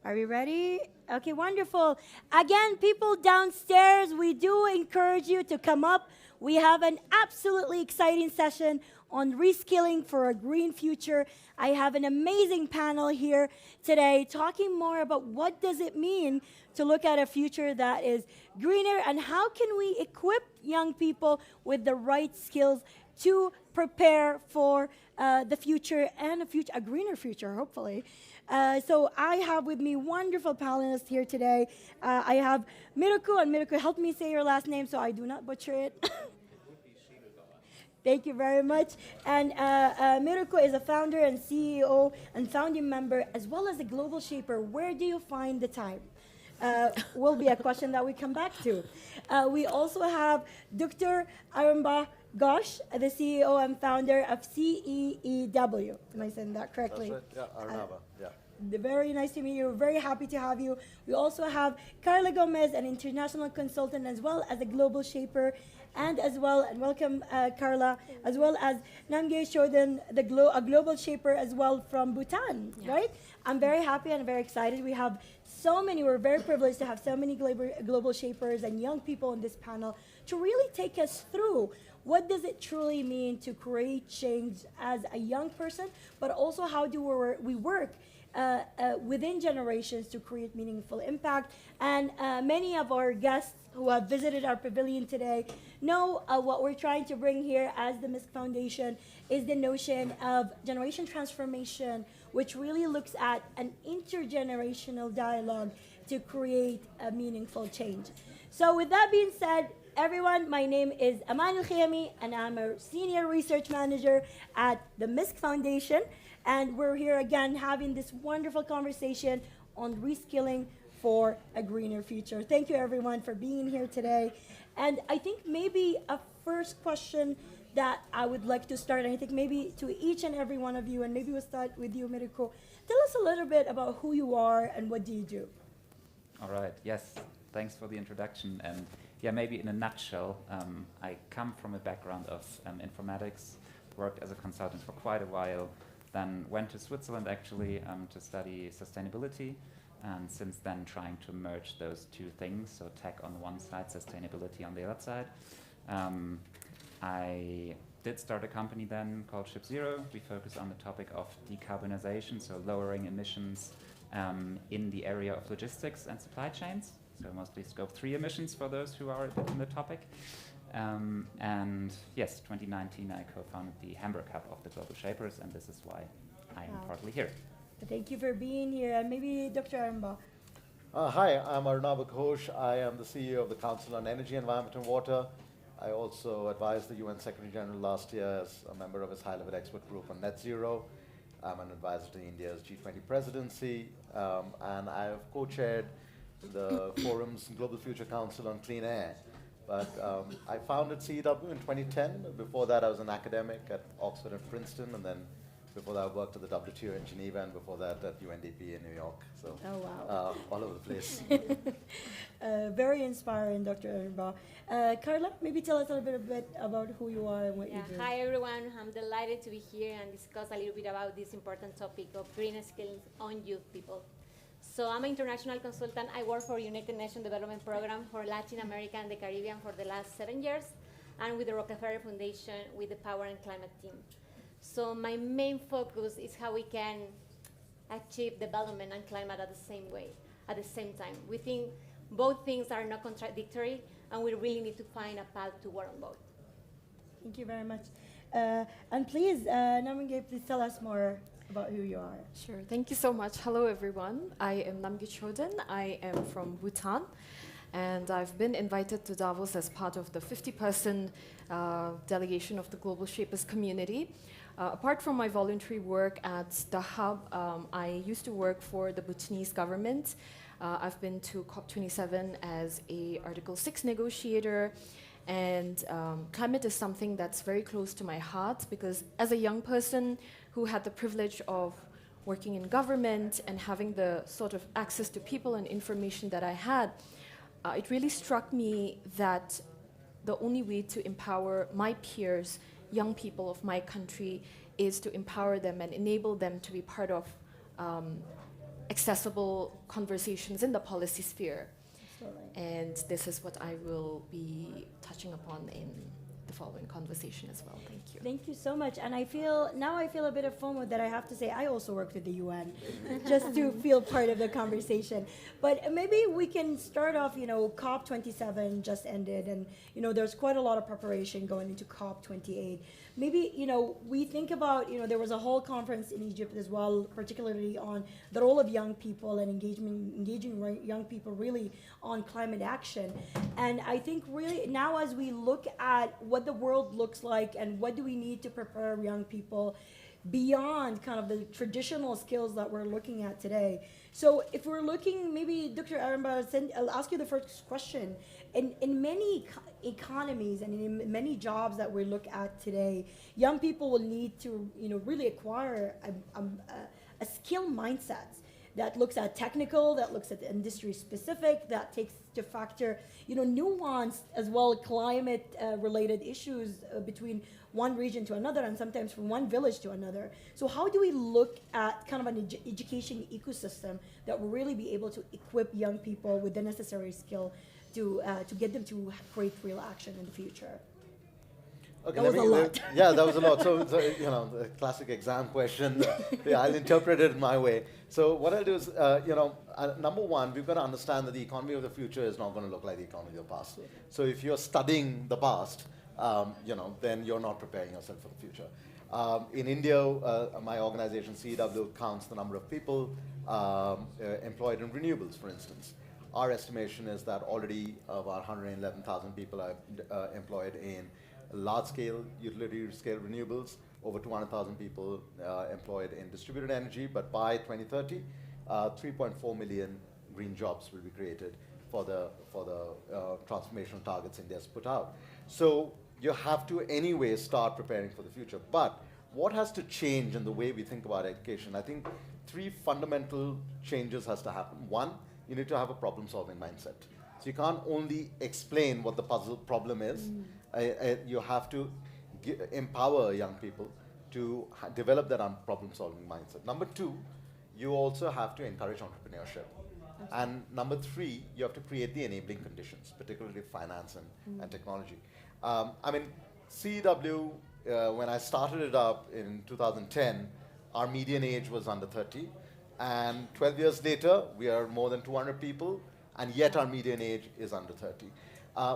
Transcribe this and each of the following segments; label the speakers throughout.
Speaker 1: Are we ready? Okay, wonderful. Again, people downstairs, we do encourage you to come up. We have an absolutely exciting session on reskilling for a green future. I have an amazing panel here today talking more about what does it mean to look at a future that is greener and how can we equip young people with the right skills to prepare for the future and a greener future, hopefully. So I have with me wonderful panelists here today. I have Miruku, and Miruku, help me say your last name so I do not butcher it. Thank you very much. And Miruko is a founder and CEO and founding member, as well as a global shaper. Where do you find the time? Will be a question that we come back to. We also have Dr. Aramba Ghosh, the CEO and founder of CEEW. Am I saying that correctly?
Speaker 2: That's right. Yeah, Arnava. Yeah.
Speaker 1: Very nice to meet you. Very happy to have you. We also have Carla Gomez, an international consultant, as well as a global shaper, and welcome Carla, as well as Namgay Shodan, a global shaper as well from Bhutan, right? I'm very happy and very excited. We're very privileged to have so many global shapers and young people on this panel to really take us through what does it truly mean to create change as a young person, but also how do we work within generations to create meaningful impact. And many of our guests who have visited our pavilion today know what we're trying to bring here as the MISC Foundation is the notion of generation transformation, which really looks at an intergenerational dialogue to create a meaningful change. So with that being said, everyone, my name is Aman Al-Khiyami, and I'm a Senior Research Manager at the MISC Foundation. And we're here again having this wonderful conversation on reskilling for a greener future. Thank you everyone for being here today. And I think maybe a first question that I would like to start, and I think maybe to each and every one of you, and maybe we'll start with you, Miriko. Tell us a little bit about who you are and what do you do?
Speaker 3: All right, yes, thanks for the introduction. And yeah, maybe in a nutshell, I come from a background of informatics, worked as a consultant for quite a while, then went to Switzerland actually to study sustainability, and since then trying to merge those two things, so tech on the one side, sustainability on the other side. I did start a company then called Ship Zero. We focus on the topic of decarbonization, so lowering emissions in the area of logistics and supply chains, so mostly scope 3 emissions for those who are a bit in the topic. And yes, 2019 I co-founded the Hamburg Hub of the Global Shapers, and this is why I am partly here.
Speaker 1: Thank you for being here. And maybe Dr. Aramba.
Speaker 2: Hi, I'm Arnava Ghosh. I am the CEO of the Council on Energy, Environment and Water. I also advised the UN Secretary General last year as a member of his high-level expert group on net zero. I'm an advisor to India's G20 presidency, and I have co-chaired the Forum's Global Future Council on Clean Air. But I founded CEW in 2010. Before that, I was an academic at Oxford and Princeton, and then before that, I worked at the WTO in Geneva, and before that at UNDP in New York. So, all over the place.
Speaker 1: Very inspiring, Dr. Aramba. Carla, maybe tell us a little bit about who you are and what you do.
Speaker 4: Hi, everyone. I'm delighted to be here and discuss a little bit about this important topic of green skills on youth people. So I'm an international consultant. I work for United Nations Development Program for Latin America and the Caribbean for the last 7 years, and with the Rockefeller Foundation with the Power and Climate team. So my main focus is how we can achieve development and climate at the same time. We think both things are not contradictory, and we really need to find a path to work on both.
Speaker 1: Thank you very much. And please, Namgay, please tell us more about who you are.
Speaker 5: Sure, thank you so much. Hello everyone, I am Namgay Choden. I am from Bhutan, and I've been invited to Davos as part of the 50-person delegation of the Global Shapers community. Apart from my voluntary work at the Hub, I used to work for the Bhutanese government. I've been to COP27 as a Article 6 negotiator, and climate is something that's very close to my heart because as a young person who had the privilege of working in government and having the sort of access to people and information that I had, it really struck me that the only way to empower my peers, young people of my country, is to empower them and enable them to be part of accessible conversations in the policy sphere.
Speaker 1: Absolutely.
Speaker 5: And this is what I will be touching upon in the following conversation as well. Thank you.
Speaker 1: Thank you so much. And I feel a bit of FOMO that I have to say I also worked with the UN just to feel part of the conversation. But maybe we can start off, COP27 just ended, and there's quite a lot of preparation going into COP28. Maybe, we think about, there was a whole conference in Egypt as well, particularly on the role of young people and engaging young people really on climate action. And I think really now as we look at what the world looks like and what do we need to prepare young people beyond kind of the traditional skills that we're looking at today. So if we're looking, maybe Dr. Aramba, I'll ask you the first question. In many economies and in many jobs that we look at today, young people will need to, really acquire a skill mindset that looks at technical, that looks at industry specific, that takes to factor, nuanced as well climate related issues between one region to another and sometimes from one village to another. So how do we look at kind of an education ecosystem that will really be able to equip young people with the necessary skill to get them to create real action in the future?
Speaker 2: Okay,
Speaker 1: That was a lot.
Speaker 2: Yeah, that was a lot. So the classic exam question. Yeah, I'll interpret it my way. So what I'll do is, number one, we've got to understand that the economy of the future is not going to look like the economy of the past. So if you're studying the past, then you're not preparing yourself for the future. In India, my organization CW counts the number of people employed in renewables, for instance. Our estimation is that already about 111,000 people are employed in large-scale, utility-scale renewables, over 200,000 people employed in distributed energy, but by 2030, 3.4 million green jobs will be created for the transformational targets India's put out. So you have to anyway start preparing for the future. But what has to change in the way we think about education? I think three fundamental changes has to happen. One, you need to have a problem-solving mindset. So you can't only explain what the puzzle problem is. You have to empower young people to develop that problem-solving mindset. Number two, you also have to encourage entrepreneurship. And number three, you have to create the enabling conditions, particularly finance and technology. CEW, when I started it up in 2010, our median age was under 30. And 12 years later, we are more than 200 people, and yet our median age is under 30.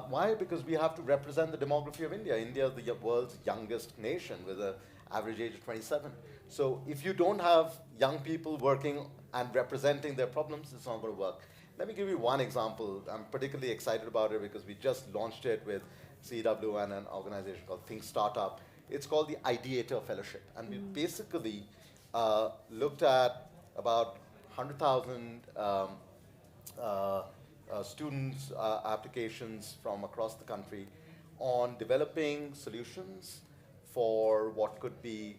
Speaker 2: Why? Because we have to represent the demography of India. India is the world's youngest nation with an average age of 27. So if you don't have young people working and representing their problems, it's not going to work. Let me give you one example. I'm particularly excited about it because we just launched it with CW and an organization called Think Startup. It's called the Ideator Fellowship. And we basically looked at about 100,000 students' applications from across the country on developing solutions for what could be,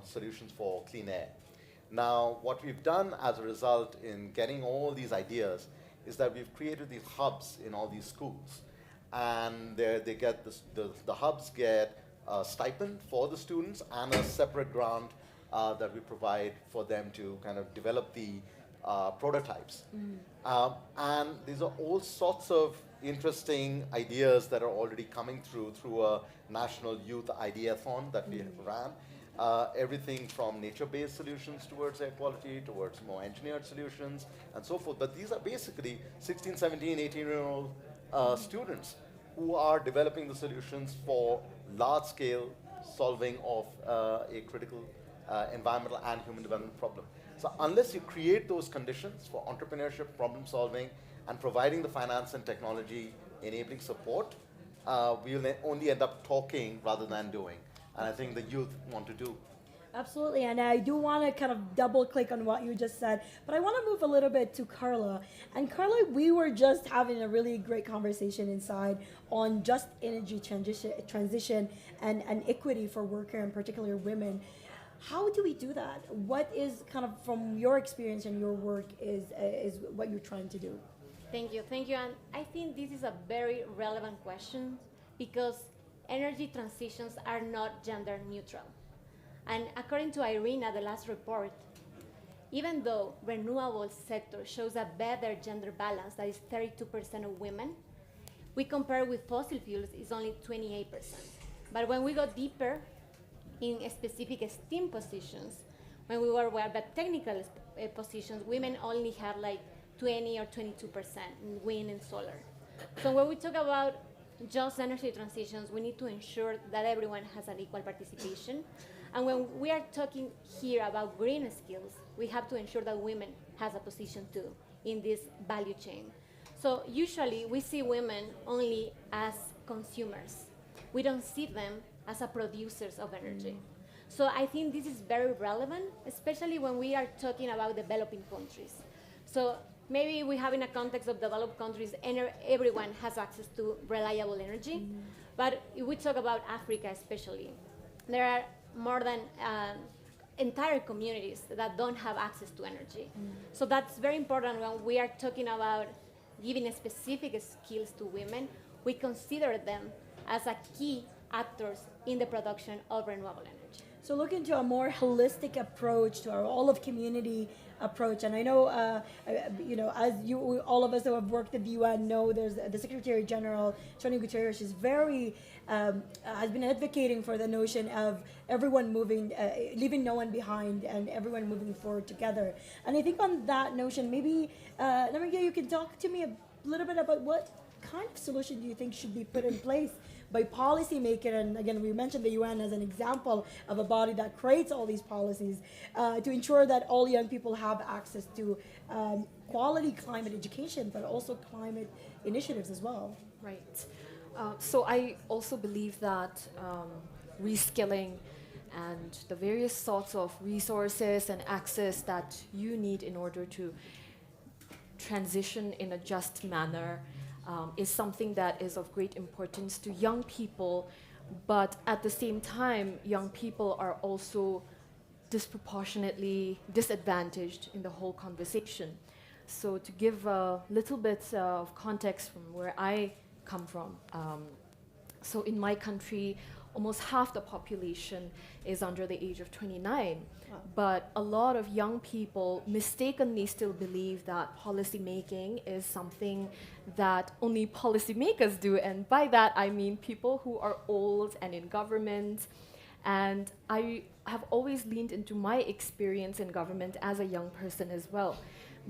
Speaker 2: solutions for clean air. Now, what we've done as a result in getting all these ideas is that we've created these hubs in all these schools. And they get the hubs get a stipend for the students and a separate grant that we provide for them to kind of develop the prototypes. And these are all sorts of interesting ideas that are already coming through a national youth ideathon that we ran. Everything from nature-based solutions towards air quality, towards more engineered solutions, and so forth. But these are basically 16, 17, 18-year-old students who are developing the solutions for large-scale solving of a critical environmental and human development problem. So unless you create those conditions for entrepreneurship, problem solving, and providing the finance and technology enabling support, we'll only end up talking rather than doing. And I think the youth want to do.
Speaker 1: Absolutely, and I do want to kind of double click on what you just said, but I want to move a little bit to Carla. And Carla, we were just having a really great conversation inside on just energy transition and equity for workers and particularly women. How do we do that? What is kind of from your experience and your work is what you're trying to do?
Speaker 4: Thank you. And I think this is a very relevant question because energy transitions are not gender neutral. And according to IRENA, the last report, even though renewable sector shows a better gender balance, that is 32% of women, we compare with fossil fuels, it's only 28%. But when we go deeper in specific STEAM positions, when we were about technical positions, women only have like 20 or 22% in wind and solar. So when we talk about just energy transitions, we need to ensure that everyone has an equal participation. And when we are talking here about green skills, we have to ensure that women has a position too in this value chain. So usually we see women only as consumers. We don't see them as a producers of energy. So I think this is very relevant, especially when we are talking about developing countries. So maybe we have in a context of developed countries, everyone has access to reliable energy. But if we talk about Africa especially, there are more than entire communities that don't have access to energy. So that's very important when we are talking about giving specific skills to women. We consider them as a key actors in the production of renewable energy.
Speaker 1: So look into a more holistic approach to our all of community approach. And I know, as you, all of us who have worked at the UN know, there's the Secretary General, Antonio Guterres, is very, has been advocating for the notion of everyone moving, leaving no one behind and everyone moving forward together. And I think on that notion, maybe, Namangya, you can talk to me a little bit about what kind of solution do you think should be put in place by policymakers? And again, we mentioned the UN as an example of a body that creates all these policies to ensure that all young people have access to quality climate education, but also climate initiatives as well.
Speaker 5: Right. So I also believe that reskilling and the various sorts of resources and access that you need in order to transition in a just manner is something that is of great importance to young people, but at the same time, young people are also disproportionately disadvantaged in the whole conversation. So to give a little bit of context from where I come from, so in my country, almost half the population is under the age of 29. Wow. But a lot of young people mistakenly still believe that policy making is something that only policymakers do. And by that, I mean people who are old and in government. And I have always leaned into my experience in government as a young person as well,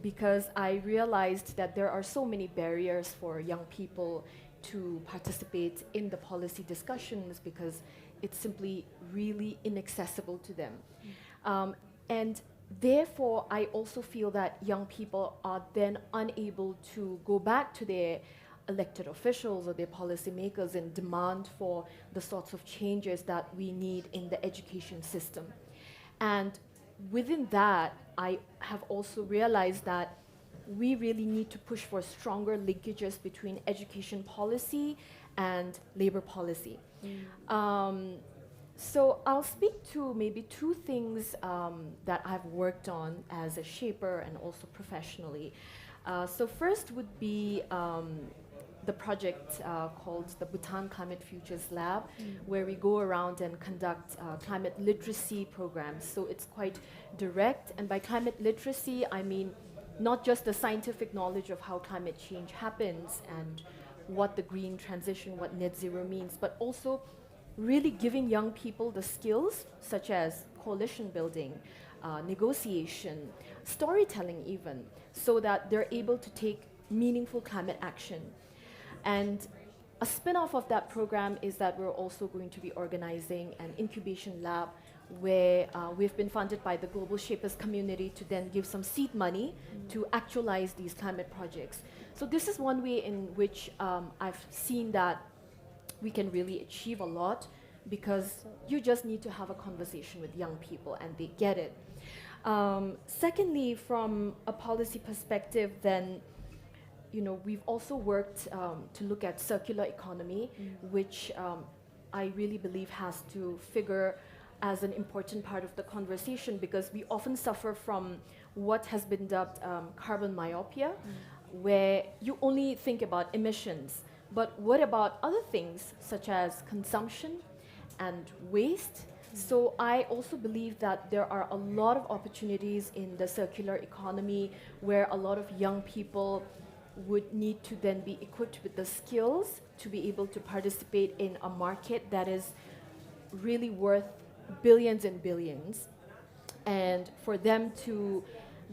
Speaker 5: because I realized that there are so many barriers for young people to participate in the policy discussions because it's simply really inaccessible to them. And therefore, I also feel that young people are then unable to go back to their elected officials or their policymakers and demand for the sorts of changes that we need in the education system. And within that, I have also realized that we really need to push for stronger linkages between education policy and labor policy. So I'll speak to maybe two things that I've worked on as a shaper and also professionally. So first would be the project called the Bhutan Climate Futures Lab, where we go around and conduct climate literacy programs. So it's quite direct, and by climate literacy, I mean not just the scientific knowledge of how climate change happens and what the green transition, what net zero means, but also really giving young people the skills such as coalition building, negotiation, storytelling even, so that they're able to take meaningful climate action. And a spin-off of that program is that we're also going to be organizing an incubation lab where we've been funded by the Global Shapers community to then give some seed money to actualize these climate projects. So this is one way in which I've seen that we can really achieve a lot, because you just need to have a conversation with young people and they get it. Secondly, from a policy perspective, then, you know, we've also worked to look at circular economy, which I really believe has to figure as an important part of the conversation, because we often suffer from what has been dubbed carbon myopia, where you only think about emissions. But what about other things such as consumption and waste So I also believe that there are a lot of opportunities in the circular economy where a lot of young people would need to then be equipped with the skills to be able to participate in a market that is really worth billions and billions, and for them to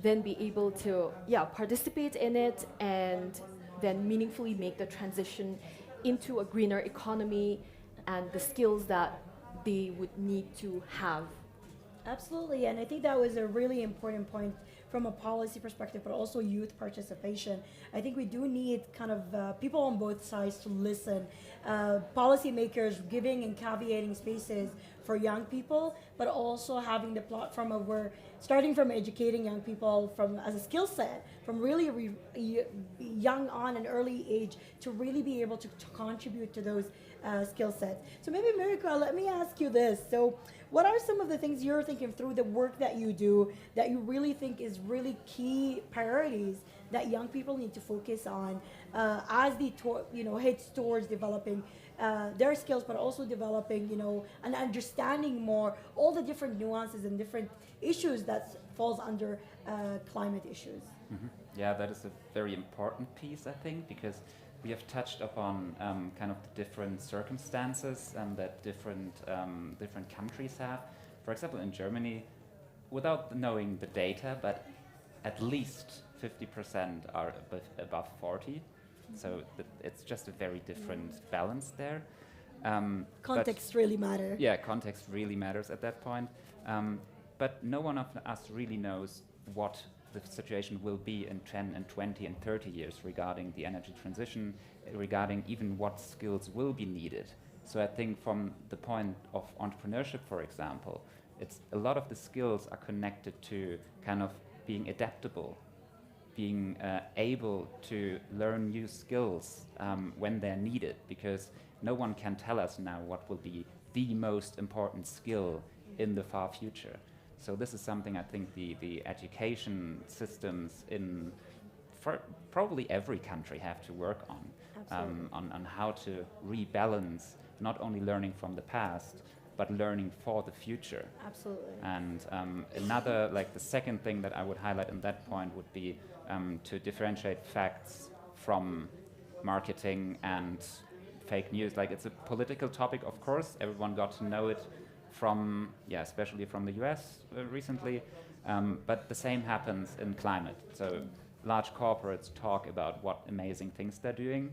Speaker 5: then be able to participate in it and then meaningfully make the transition into a greener economy and the skills that they would need to have.
Speaker 1: Absolutely, and I think that was a really important point from a policy perspective, but also youth participation. I think we do need kind of people on both sides to listen. Policymakers giving and caveating spaces for young people, but also having the platform of where starting from educating young people from as a skill set from really young on an early age to really be able to contribute to those skill sets. So maybe Mirika, let me ask you this. So what are some of the things you're thinking through the work that you do that you really think is really key priorities that young people need to focus on as they heads towards developing their skills, but also developing and understanding more all the different nuances and different issues that falls under climate issues?
Speaker 3: Mhm. Yeah, that is a very important piece, I think, because we have touched upon kind of the different circumstances that different countries have. For example, in Germany, without knowing the data, but at least 50% are above 40. So it's just a very different balance there.
Speaker 1: Context really matter.
Speaker 3: Yeah, context really matters at that point. But no one of us really knows what the situation will be in 10 and 20 and 30 years regarding the energy transition, regarding even what skills will be needed. So I think from the point of entrepreneurship, for example, it's a lot of the skills are connected to kind of being adaptable, being able to learn new skills when they're needed, because no one can tell us now what will be the most important skill in the far future. So this is something I think the education systems in probably every country have to work on how to rebalance not only learning from the past, but learning for the future.
Speaker 1: Absolutely.
Speaker 3: And another, like the second thing that I would highlight in that point would be to differentiate facts from marketing and fake news. Like it's a political topic, of course, everyone got to know it from, especially from the US recently, but the same happens in climate. So large corporates talk about what amazing things they're doing,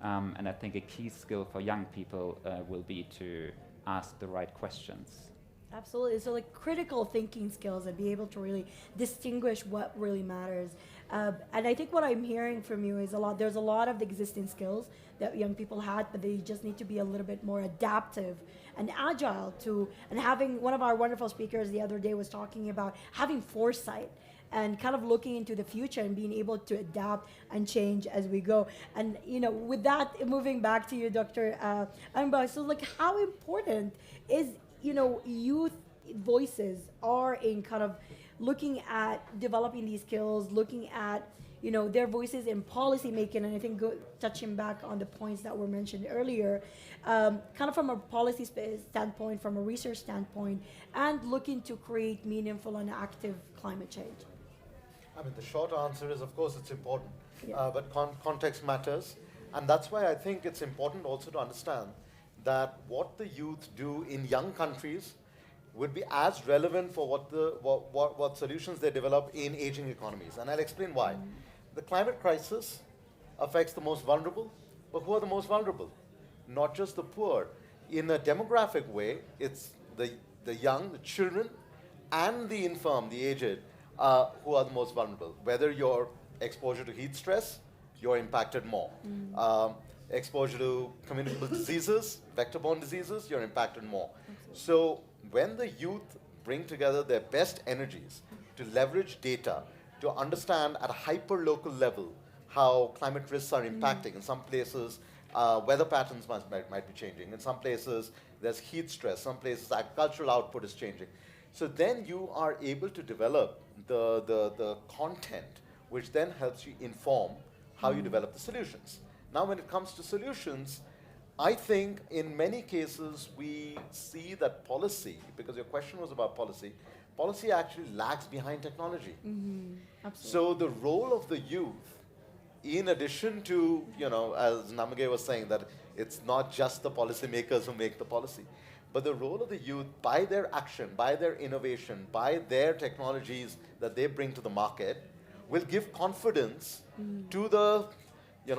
Speaker 3: and I think a key skill for young people will be to ask the right questions.
Speaker 1: Absolutely. So like critical thinking skills and be able to really distinguish what really matters. And I think what I'm hearing from you is there's a lot of the existing skills that young people had, but they just need to be a little bit more adaptive and agile and having one of our wonderful speakers the other day was talking about having foresight and kind of looking into the future and being able to adapt and change as we go. And with that, moving back to you, Dr. Anba, so like how important is youth voices are in kind of looking at developing these skills, looking at their voices in policy making, and I think touching back on the points that were mentioned earlier, kind of from a policy standpoint, from a research standpoint, and looking to create meaningful and active climate change.
Speaker 2: I mean, the short answer is, of course, it's important,
Speaker 1: Yeah.
Speaker 2: but context matters, and that's why I think it's important also to understand that what the youth do in young countries would be as relevant for what solutions they develop in aging economies, and I'll explain why. The climate crisis affects the most vulnerable, but who are the most vulnerable? Not just the poor. In a demographic way, it's the young, the children, and the infirm, the aged, who are the most vulnerable. Whether you're exposure to heat stress, you're impacted more. Exposure to communicable diseases, vector-borne diseases, you're impacted more. So when the youth bring together their best energies to leverage data, to understand at a hyper-local level how climate risks are impacting. In some places, weather patterns might be changing. In some places, there's heat stress. Some places, agricultural output is changing. So then you are able to develop the content, which then helps you inform how you develop the solutions. Now, when it comes to solutions, I think in many cases we see that policy, because your question was about policy, policy actually lags behind technology.
Speaker 1: Absolutely.
Speaker 2: So the role of the youth, in addition to, as Namage was saying, that it's not just the policymakers who make the policy, but the role of the youth, by their action, by their innovation, by their technologies that they bring to the market, will give confidence to the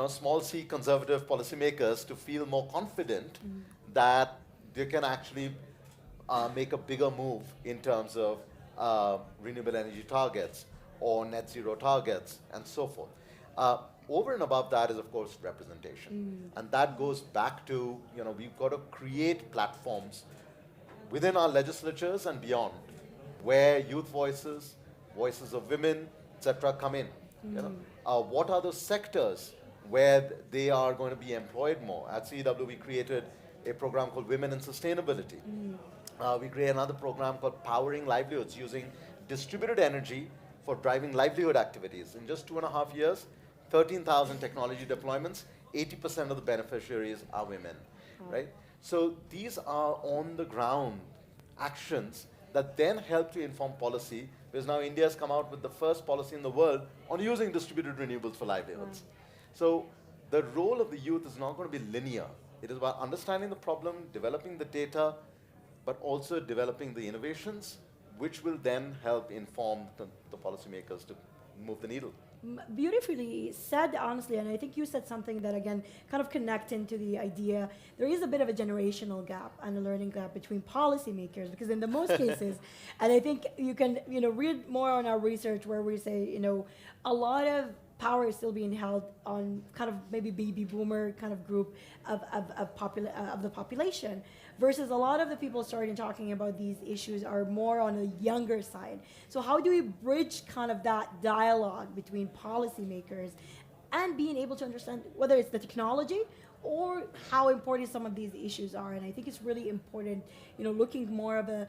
Speaker 2: small c conservative policymakers to feel more confident that they can actually make a bigger move in terms of renewable energy targets or net zero targets and so forth. Over and above that is, of course, representation. And that goes back to, we've got to create platforms within our legislatures and beyond where youth voices, voices of women, etc., come in. What are the sectors where they are going to be employed more? At CEW, we created a program called Women in Sustainability. We created another program called Powering Livelihoods, using distributed energy for driving livelihood activities. In just 2.5 years, 13,000 technology deployments, 80% of the beneficiaries are women, right? So these are on the ground actions that then help to inform policy, because now India has come out with the first policy in the world on using distributed renewables for livelihoods. So the role of the youth is not going to be linear. It is about understanding the problem, developing the data, but also developing the innovations, which will then help inform the policymakers to move the needle.
Speaker 1: Beautifully said, honestly, and I think you said something that, again, kind of connect into the idea. There is a bit of a generational gap and a learning gap between policymakers, because in the most cases, and I think you can, read more on our research where we say, a lot of power is still being held on kind of maybe baby boomer kind of group of the population, versus a lot of the people starting talking about these issues are more on the younger side. So how do we bridge kind of that dialogue between policymakers and being able to understand whether it's the technology or how important some of these issues are? And I think it's really important, looking more of a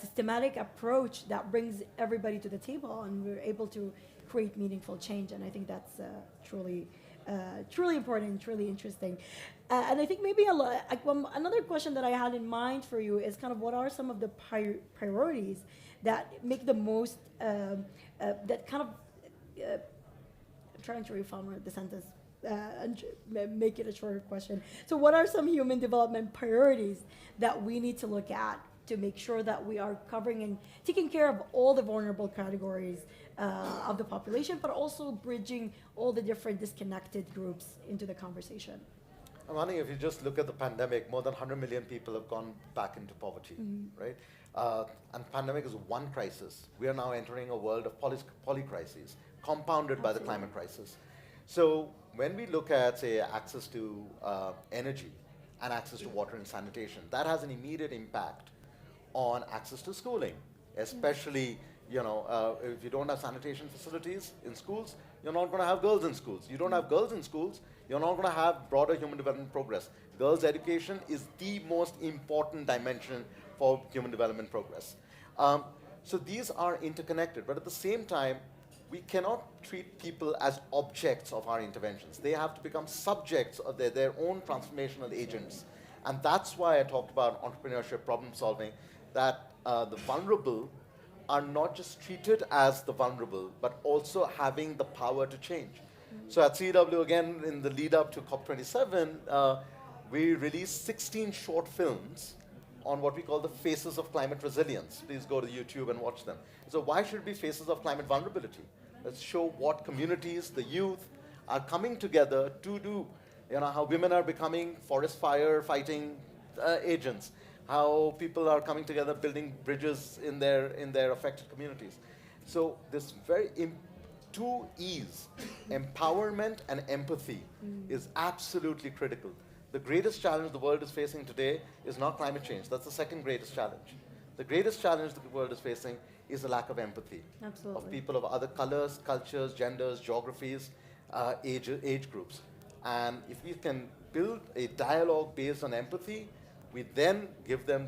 Speaker 1: systematic approach that brings everybody to the table, and we're able to create meaningful change. And I think that's truly important, truly interesting. And I think maybe another question that I had in mind for you is kind of what are some of the priorities that make the most, that kind of, I'm trying to reformulate the sentence and make it a shorter question. So what are some human development priorities that we need to look at to make sure that we are covering and taking care of all the vulnerable categories of the population, but also bridging all the different disconnected groups into the conversation?
Speaker 2: Amani, if you just look at the pandemic, more than 100 million people have gone back into poverty, right? And pandemic is one crisis. We are now entering a world of polycrises, compounded by the climate crisis. So when we look at, say, access to energy and access to water and sanitation, that has an immediate impact on access to schooling, especially, if you don't have sanitation facilities in schools, you're not going to have girls in schools. You don't have girls in schools, you're not going to have broader human development progress. Girls' education is the most important dimension for human development progress. So these are interconnected, but at the same time, we cannot treat people as objects of our interventions. They have to become subjects of their own transformational agents. And that's why I talked about entrepreneurship, problem solving, that the vulnerable are not just treated as the vulnerable, but also having the power to change. So at CEW, again, in the lead up to COP27, we released 16 short films on what we call the Faces of Climate Resilience. Please go to YouTube and watch them. So why should it be Faces of Climate Vulnerability? Let's show what communities, the youth, are coming together to do. How women are becoming forest fire fighting agents, how people are coming together building bridges in their affected communities. So this two E's, empowerment and empathy, is absolutely critical. The greatest challenge the world is facing today is not climate change. That's the second greatest challenge. The greatest challenge the world is facing is the lack of empathy.
Speaker 1: Absolutely.
Speaker 2: Of people of other colors, cultures, genders, geographies, age groups. And if we can build a dialogue based on empathy, we then give them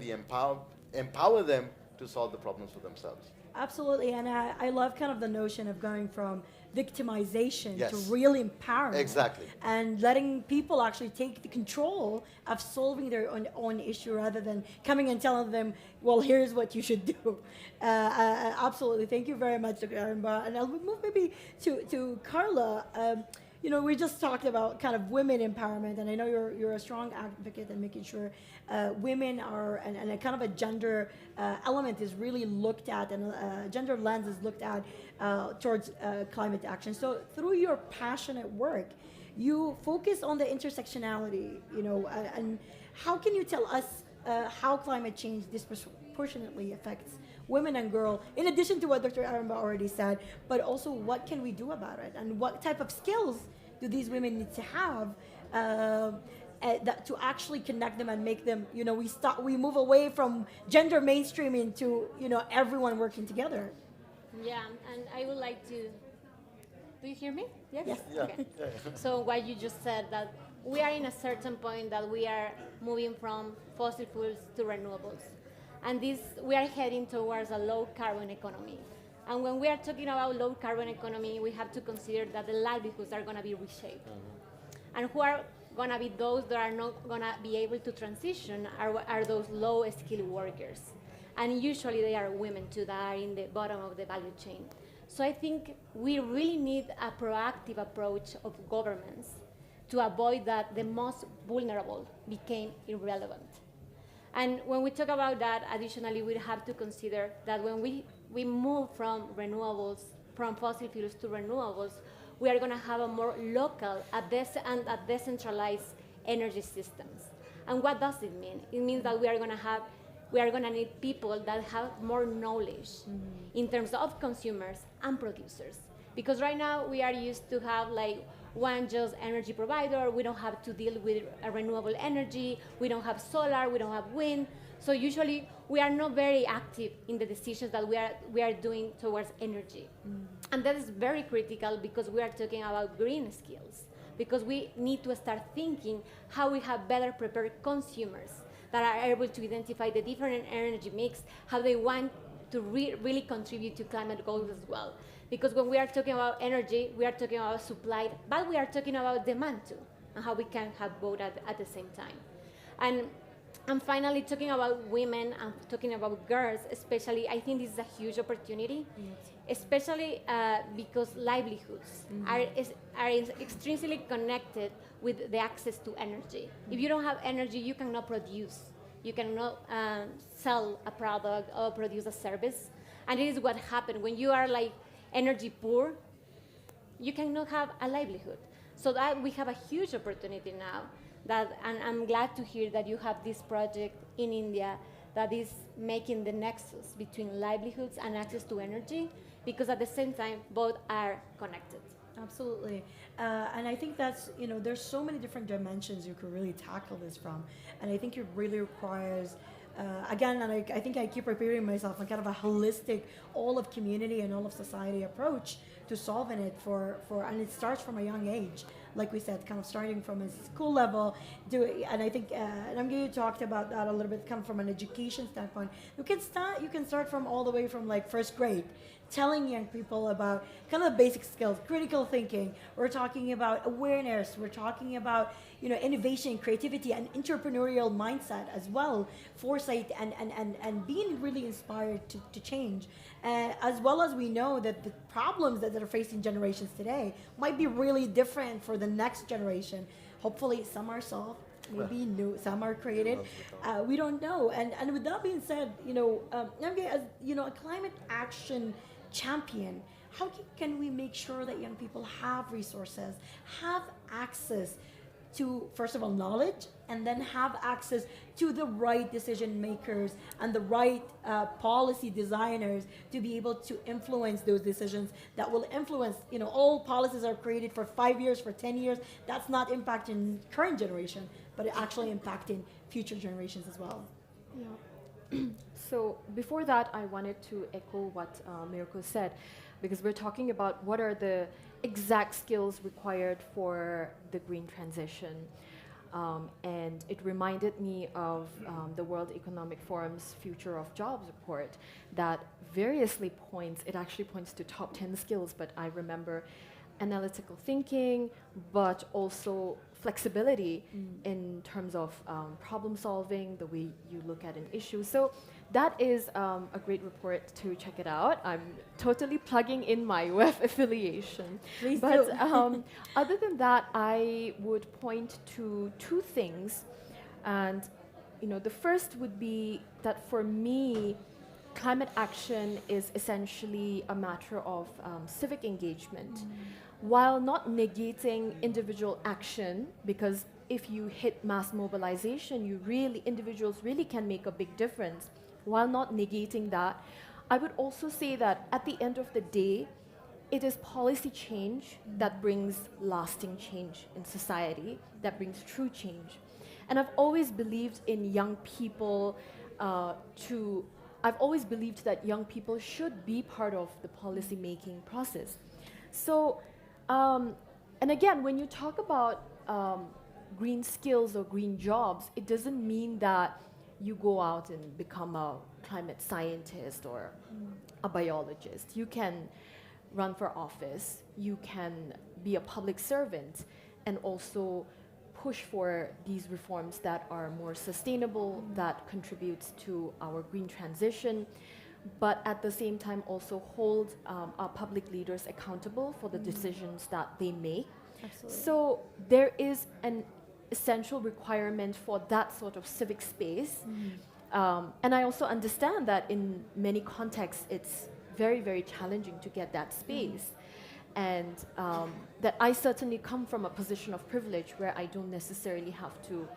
Speaker 2: empower them to solve the problems for themselves.
Speaker 1: Absolutely, and I love kind of the notion of going from victimization to
Speaker 2: Yes.
Speaker 1: real empowerment.
Speaker 2: Exactly.
Speaker 1: And letting people actually take the control of solving their own issue rather than coming and telling them, well, here's what you should do. Absolutely. Thank you very much, Dr. Arimba. And I'll move maybe to Carla. You know, we just talked about kind of women empowerment, and I know you're a strong advocate in making sure women are, and a kind of a gender element is really looked at, and gender lens is looked at towards climate action. So through your passionate work, you focus on the intersectionality, you know, and how can you tell us how climate change disproportionately affects women and girls, in addition to what Dr. Arimba already said, but also what can we do about it, and what type of skills do these women need to have to actually connect them and make them, you know, we move away from gender mainstreaming to, you know, everyone working together.
Speaker 4: Yeah, and I would like to. Do you hear me? Yes.
Speaker 1: Yes.
Speaker 2: Yeah.
Speaker 4: Okay. So what you just said, that we are in a certain point that we are moving from fossil fuels to renewables, and this we are heading towards a low carbon economy. And when we are talking about low carbon economy, we have to consider that the livelihoods are going to be reshaped, and who are going to be those that are not going to be able to transition are those low skilled workers, and usually they are women too that are in the bottom of the value chain. So I think we really need a proactive approach of governments to avoid that the most vulnerable became irrelevant. And when we talk about that, additionally, we have to consider that when we move from renewables, from fossil fuels to renewables, we are going to have a more local and a decentralized energy systems. And what does it mean? It means that we are going to need people that have more knowledge in terms of consumers and producers. Because right now we are used to have like one just energy provider. We don't have to deal with renewable energy. We don't have solar. We don't have wind. So usually we are not very active in the decisions that we are doing towards energy. And that is very critical because we are talking about green skills. Because we need to start thinking how we have better prepared consumers that are able to identify the different energy mix, how they want to really contribute to climate goals as well. Because when we are talking about energy, we are talking about supply, but we are talking about demand too, and how we can have both at the same time. And finally, talking about women and talking about girls, especially, I think this is a huge opportunity, especially because livelihoods are extrinsically connected with the access to energy. If you don't have energy, you cannot produce. You cannot sell a product or produce a service. And it is what happened when you are like energy poor, you cannot have a livelihood. So that we have a huge opportunity now. And I'm glad to hear that you have this project in India that is making the nexus between livelihoods and access to energy, because at the same time, both are connected.
Speaker 1: Absolutely. And I think that's, you know, there's so many different dimensions you could really tackle this from. And I think it really requires, again, and I think I keep repeating myself, a kind of a holistic, all of community and all of society approach to solving it and it starts from a young age. Like we said, kind of starting from a school level, and I think Namgi talked about that a little bit, kind of from an education standpoint. You can start from all the way from like first grade, telling young people about kind of the basic skills, critical thinking. We're talking about awareness. We're talking about, you know, innovation, creativity, and entrepreneurial mindset as well, foresight, and being really inspired to change. As well as we know that the problems that are facing generations today might be really different for the next generation. Hopefully, some are solved. Maybe new, some are created. We don't know. And with that being said, you know, Namge, as you know, a climate action champion, how can we make sure that young people have resources, have access to, first of all, knowledge, and then have access to the right decision makers and the right policy designers to be able to influence those decisions that will influence, you know, all policies are created for 5 years, for 10 years. That's not impacting current generation, but actually impacting future generations as well.
Speaker 5: Yeah. So before that, I wanted to echo what Miracle said, because we're talking about what are the exact skills required for the green transition. And it reminded me of the World Economic Forum's Future of Jobs report that it actually points to top 10 skills, but I remember analytical thinking, but also flexibility in terms of problem solving, the way you look at an issue. So that is a great report to check it out. I'm totally plugging in my WEF affiliation.
Speaker 1: Please
Speaker 5: But
Speaker 1: do.
Speaker 5: other than that, I would point to two things. And the first would be that for me, climate action is essentially a matter of civic engagement. While not negating individual action, because if you hit mass mobilization, individuals really can make a big difference. While not negating that, I would also say that at the end of the day, it is policy change that brings lasting change in society, that brings true change. And I've always believed in young people I've always believed that young people should be part of the policy making process. So, and again, when you talk about green skills or green jobs, it doesn't mean that you go out and become a climate scientist or a biologist. You can run for office, you can be a public servant, and also push for these reforms that are more sustainable, that contributes to our green transition, but at the same time also hold our public leaders accountable for the decisions that they make.
Speaker 1: Absolutely.
Speaker 5: So there is an essential requirement for that sort of civic space. And I also understand that in many contexts it's very, very challenging to get that space. And that I certainly come from a position of privilege where I don't necessarily have to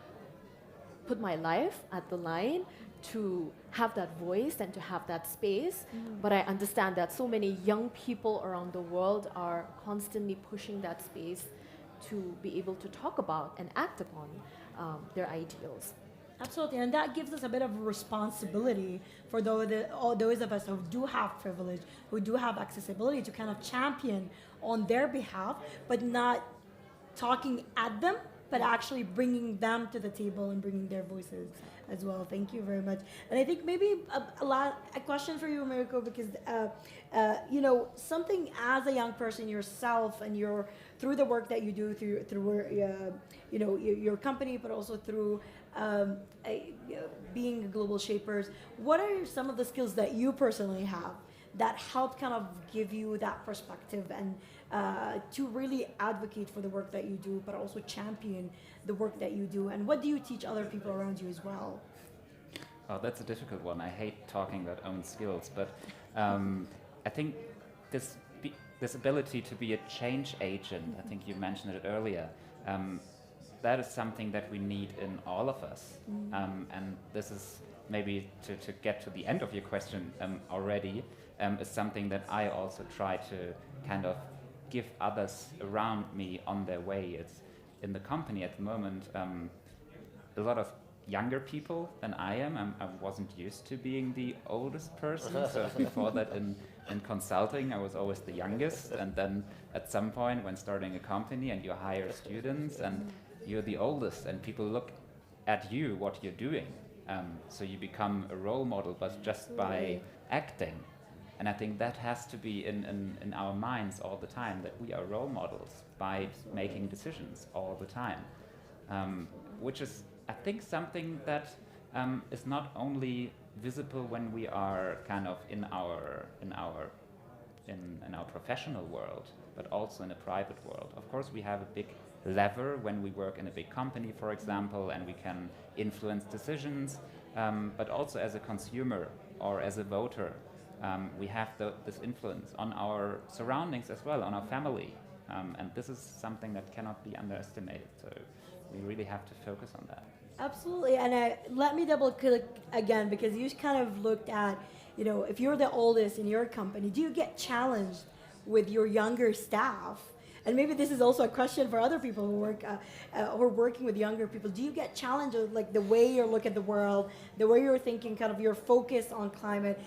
Speaker 5: put my life at the line to have that voice and to have that space. But I understand that so many young people around the world are constantly pushing that space to be able to talk about and act upon their ideals.
Speaker 1: Absolutely, and that gives us a bit of a responsibility for all those of us who do have privilege, who do have accessibility, to kind of champion on their behalf, but not talking at them, but actually bringing them to the table and bringing their voices as well. Thank you very much. And I think maybe a question for you, Americo, because something as a young person yourself, and you're through the work that you do through your company, but also through being global shapers. What are some of the skills that you personally have that help kind of give you that perspective and to really advocate for the work that you do, but also champion the work that you do? And what do you teach other people around you as well?
Speaker 3: Oh, that's a difficult one. I hate talking about own skills, but I think this ability to be a change agent, I think you mentioned it earlier, that is something that we need in all of us. And this is maybe to get to the end of your question already, is something that I also try to kind of give others around me on their way. It's in the company at the moment, a lot of younger people than I am. I wasn't used to being the oldest person, so before that in consulting I was always the youngest, and then at some point when starting a company and you hire students and you're the oldest and people look at you, what you're doing, so you become a role model, but just by acting. And I think that has to be in our minds all the time, that we are role models by making decisions all the time, which is, I think, something that is not only visible when we are kind of in our professional world, but also in a private world. Of course, we have a big lever when we work in a big company, for example, and we can influence decisions, but also as a consumer or as a voter, we have this influence on our surroundings as well, on our family, and this is something that cannot be underestimated, so we really have to focus on that.
Speaker 1: Absolutely, and let me double click again, because you kind of looked at, if you're the oldest in your company, do you get challenged with your younger staff? And maybe this is also a question for other people who are working with younger people. Do you get challenged with like the way you look at the world, the way you're thinking, kind of your focus on climate?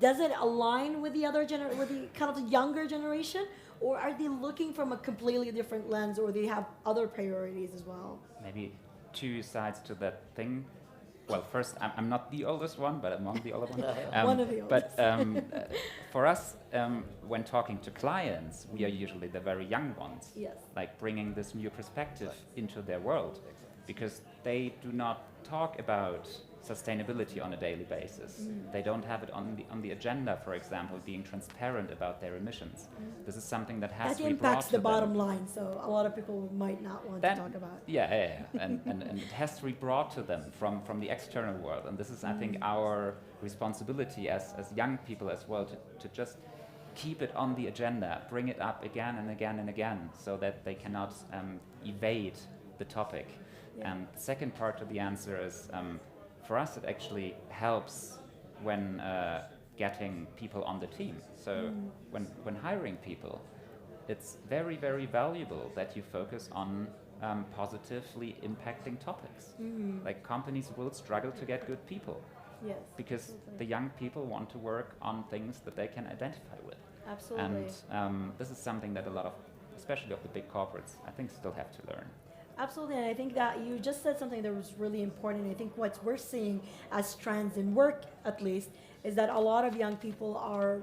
Speaker 1: Does it align with the with the kind of the younger generation, or are they looking from a completely different lens, or they have other priorities as well?
Speaker 3: Maybe two sides to that thing. Well, first, I'm not the oldest one, but among the older ones.
Speaker 1: One of the oldest.
Speaker 3: But for us, when talking to clients, we are usually the very young ones.
Speaker 1: Yes.
Speaker 3: Like bringing this new perspective into their world, because they do not talk about sustainability on a daily basis. They don't have it on the agenda, for example, being transparent about their emissions. This is something that has
Speaker 1: That
Speaker 3: to be brought
Speaker 1: impacts
Speaker 3: to
Speaker 1: the
Speaker 3: them.
Speaker 1: bottom line, so a lot of people might not want to talk about.
Speaker 3: Yeah. And it has to be brought to them from the external world. And this is, I think, our responsibility as young people as well, to just keep it on the agenda, bring it up again and again and again, so that they cannot evade the topic.
Speaker 1: Yeah.
Speaker 3: And the second part of the answer is, for us, it actually helps when getting people on the team. So when hiring people, it's very, very valuable that you focus on positively impacting topics. Like companies will struggle to get good people
Speaker 1: Yes.
Speaker 3: because
Speaker 1: absolutely.
Speaker 3: the young people want to work on things that they can identify with.
Speaker 1: Absolutely.
Speaker 3: And this is something that a lot of, especially of the big corporates, I think still have to learn.
Speaker 1: Absolutely, and I think that you just said something that was really important. I think what we're seeing as trends in work, at least, is that a lot of young people are,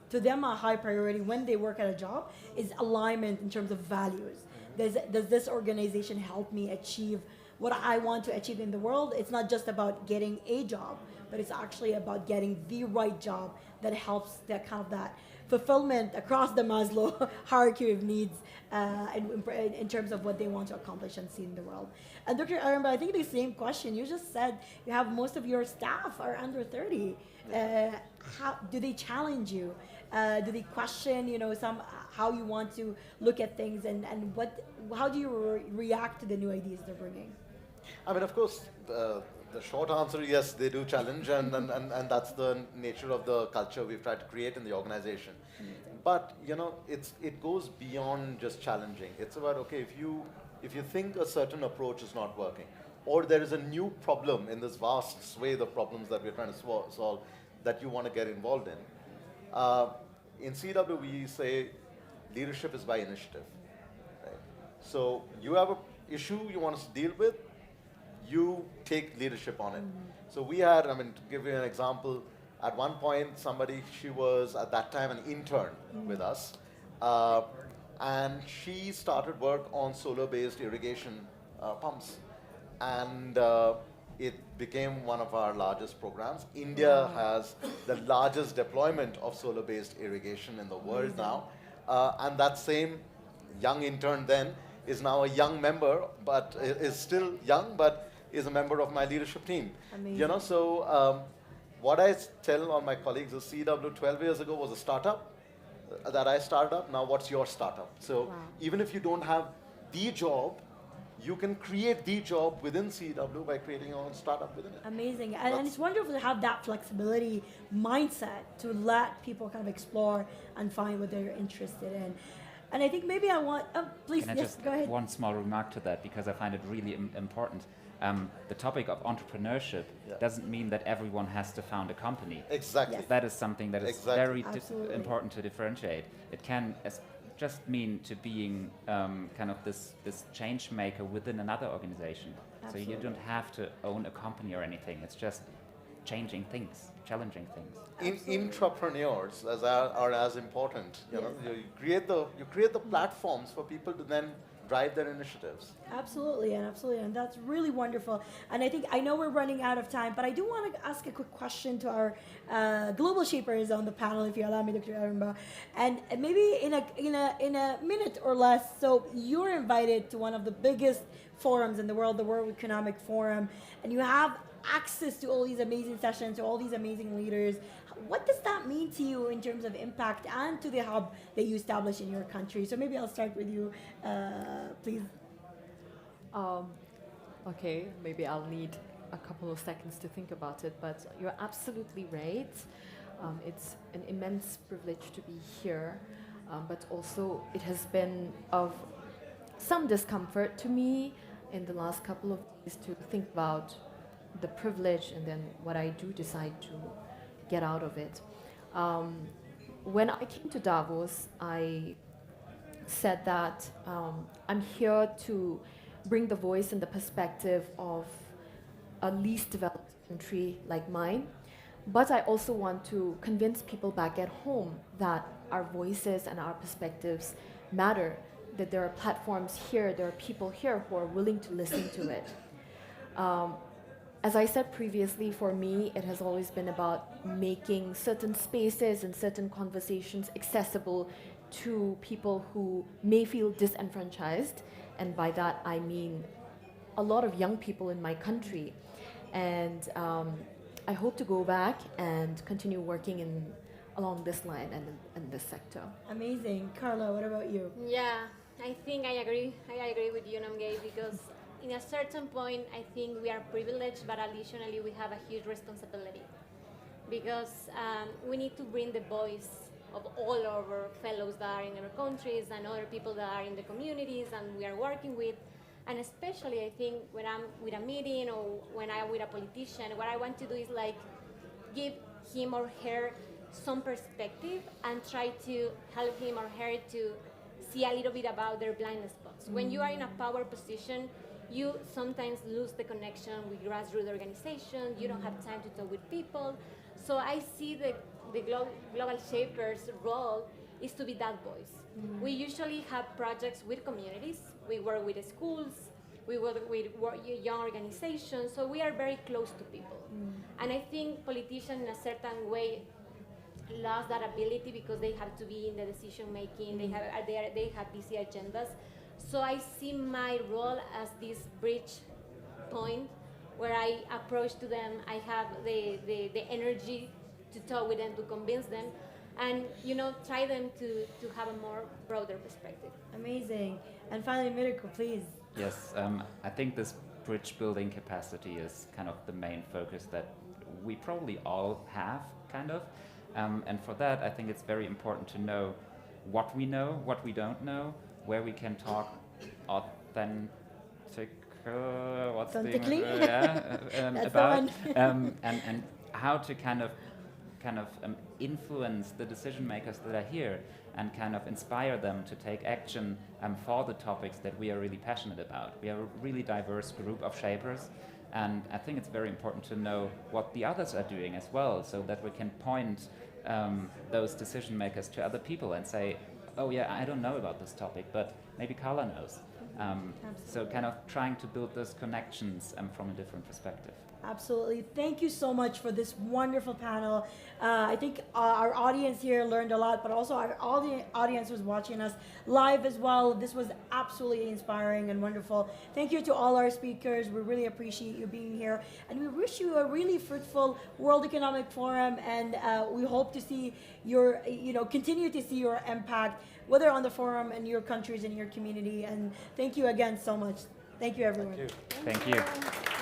Speaker 1: to them, a high priority when they work at a job is alignment in terms of values. Does this organization help me achieve what I want to achieve in the world? It's not just about getting a job, but it's actually about getting the right job that helps that kind of that fulfillment across the Maslow hierarchy of needs in terms of what they want to accomplish and see in the world. And Dr. Aramba, I think the same question. You just said you have most of your staff are under 30. How do they challenge you? Do they question, how you want to look at things, and how do you react to the new ideas they're bringing?
Speaker 2: I mean, of course, the short answer, yes, they do challenge, and that's the nature of the culture we've tried to create in the organization. But, it goes beyond just challenging. It's about, okay, if you think a certain approach is not working, or there is a new problem in this vast swathe of problems that we're trying to solve that you want to get involved in CW, we say leadership is by initiative. Right? So you have an issue you want us to deal with, you take leadership on it. So we had, to give you an example, at one point she was at that time an intern with us, and she started work on solar-based irrigation pumps. And it became one of our largest programs. India has the largest deployment of solar-based irrigation in the world now. And that same young intern then is now a young member, but is still young, but is a member of my leadership team.
Speaker 1: Amazing.
Speaker 2: So what I tell all my colleagues is CW 12 years ago was a startup that I started up. Now what's your startup? So even if you don't have the job, you can create the job within CW by creating your own startup within it.
Speaker 1: Amazing. And it's wonderful to have that flexibility mindset to let people kind of explore and find what they're interested in. And I think maybe I want, please,
Speaker 3: Can I
Speaker 1: yes,
Speaker 3: just
Speaker 1: go ahead.
Speaker 3: one small remark to that, because I find it really important. The topic of entrepreneurship doesn't mean that everyone has to found a company.
Speaker 2: Exactly.
Speaker 1: Yes.
Speaker 3: That is something that is
Speaker 2: Exactly.
Speaker 3: very
Speaker 1: Absolutely.
Speaker 3: important to differentiate. It can just mean to being kind of this change maker within another organization.
Speaker 1: Absolutely.
Speaker 3: So you don't have to own a company or anything. It's just changing things, challenging things.
Speaker 2: Intrapreneurs are as important. You create the platforms for people to then drive their initiatives.
Speaker 1: Absolutely, and that's really wonderful. And I know we're running out of time, but I do want to ask a quick question to our global shapers on the panel, if you allow me, Dr. Aramba. And maybe in a minute or less, so you're invited to one of the biggest forums in the world, the World Economic Forum, and you have access to all these amazing sessions, to all these amazing leaders. What does that mean to you in terms of impact and to the hub that you establish in your country? So maybe I'll start with you, please.
Speaker 5: Okay, maybe I'll need a couple of seconds to think about it, but you're absolutely right. It's an immense privilege to be here, but also it has been of some discomfort to me in the last couple of days to think about the privilege and then what I do decide to get out of it. When I came to Davos, I said that I'm here to bring the voice and the perspective of a least developed country like mine. But I also want to convince people back at home that our voices and our perspectives matter, that there are platforms here, there are people here who are willing to listen to it. As I said previously, for me, it has always been about making certain spaces and certain conversations accessible to people who may feel disenfranchised. And by that, I mean a lot of young people in my country. And I hope to go back and continue working along this line and in this sector.
Speaker 1: Amazing. Carla, what about you?
Speaker 4: Yeah, I think I agree. I agree with you, Namgay, because in a certain point, I think we are privileged, but additionally, we have a huge responsibility because we need to bring the voice of all of our fellows that are in our countries and other people that are in the communities and we are working with. And especially, I think when I'm with a meeting or when I'm with a politician, what I want to do is like give him or her some perspective and try to help him or her to see a little bit about their blind spots. When you are in a power position, you sometimes lose the connection with grassroots organizations. You don't have time to talk with people. So I see the global shapers' role is to be that voice. We usually have projects with communities. We work with schools. We work with young organizations. So we are very close to people. And I think politicians in a certain way lost that ability because they have to be in the decision making. They have busy agendas. So I see my role as this bridge point where I approach to them. I have the energy to talk with them, to convince them, and try them to have a more broader perspective.
Speaker 1: Amazing. And finally, Mirko, please.
Speaker 3: Yes, I think this bridge building capacity is kind of the main focus that we probably all have, kind of. And for that, I think it's very important to know what we know, what we don't know, where we can talk
Speaker 1: Authentically?
Speaker 3: About, and how to kind of influence the decision makers that are here and kind of inspire them to take action for the topics that we are really passionate about. We are a really diverse group of shapers, and I think it's very important to know what the others are doing as well, so that we can point those decision makers to other people and say, oh yeah, I don't know about this topic, but maybe Carla knows. So kind of trying to build those connections from a different perspective.
Speaker 1: Absolutely. Thank you so much for this wonderful panel. I think our audience here learned a lot, but also our audience was watching us live as well. This was absolutely inspiring and wonderful. Thank you to all our speakers. We really appreciate you being here. And we wish you a really fruitful World Economic Forum. And we hope to see your, continue to see your impact, whether on the forum in your countries and your community. And thank you again so much. Thank you, everyone.
Speaker 2: Thank you.
Speaker 3: Thank you.